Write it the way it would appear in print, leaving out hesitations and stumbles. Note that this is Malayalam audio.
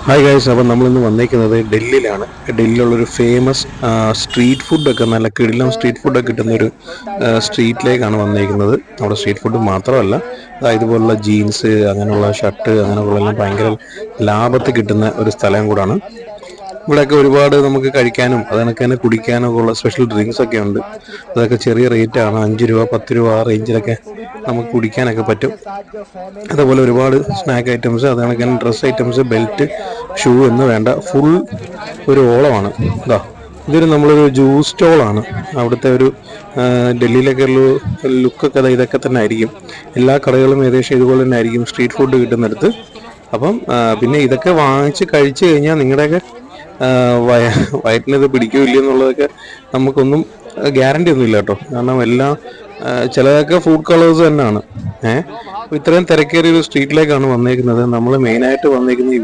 ഹായ് ഗൈസ്, അപ്പം നമ്മളിന്ന് വന്നേക്കുന്നത് ഡൽഹിയിലാണ്. ഡൽഹിയിലുള്ളൊരു ഫേമസ് സ്ട്രീറ്റ് ഫുഡൊക്കെ നല്ല കിടിലം സ്ട്രീറ്റ് ഫുഡൊക്കെ കിട്ടുന്നൊരു സ്ട്രീറ്റിലേക്കാണ് വന്നേക്കുന്നത്. അവിടെ സ്ട്രീറ്റ് ഫുഡ് മാത്രമല്ല, ഇതുപോലുള്ള ജീൻസ്, അങ്ങനെയുള്ള ഷർട്ട്, അങ്ങനെയുള്ളതെല്ലാം ഭയങ്കര ലാഭത്തിൽ കിട്ടുന്ന ഒരു സ്ഥലം കൂടാണ്. ഇവിടെയൊക്കെ ഒരുപാട് നമുക്ക് കഴിക്കാനും അതിനൊക്കെ തന്നെ കുടിക്കാനും ഒക്കെ ഉള്ള സ്പെഷ്യൽ ഡ്രിങ്ക്സ് ഒക്കെ ഉണ്ട്. അതൊക്കെ ചെറിയ റേറ്റാണ്, 5 രൂപ 10 രൂപ ആ റേഞ്ചിലൊക്കെ നമുക്ക് കുടിക്കാനൊക്കെ പറ്റും. അതേപോലെ ഒരുപാട് സ്നാക്ക് ഐറ്റംസ്, അത് കണക്ക് ഡ്രസ് ഐറ്റംസ്, ബെൽറ്റ്, ഷൂ എന്ന് വേണ്ട ഫുൾ ഒരു ഓളമാണ്. ഇതാ ഇതൊരു നമ്മളൊരു ജ്യൂസ് സ്റ്റോളാണ്. അവിടുത്തെ ഒരു ഡൽഹിയിലൊക്കെ ഉള്ള ലുക്കൊക്കെ ഇതൊക്കെ തന്നെ ആയിരിക്കും. എല്ലാ കടകളും ഏകദേശം ഇതുപോലെ തന്നെ ആയിരിക്കും സ്ട്രീറ്റ് ഫുഡ് കിട്ടുന്നിടത്ത്. അപ്പം പിന്നെ ഇതൊക്കെ വാങ്ങിച്ച് കഴിച്ചു കഴിഞ്ഞാൽ നിങ്ങളുടെയൊക്കെ വയറ്റിനത് പിടിക്കൂ ഇല്ലെന്നുള്ളതൊക്കെ നമുക്കൊന്നും ഗ്യാരണ്ടി ഒന്നും ഇല്ല കേട്ടോ. കാരണം എല്ലാം ചിലതൊക്കെ ഫുഡ് കളേഴ്സ് തന്നെയാണ്. അപ്പോൾ ഇത്രയും തിരക്കേറിയ ഒരു സ്ട്രീറ്റിലേക്കാണ് വന്നേക്കുന്നത്. നമ്മൾ മെയിനായിട്ട് വന്നേക്കുന്നത്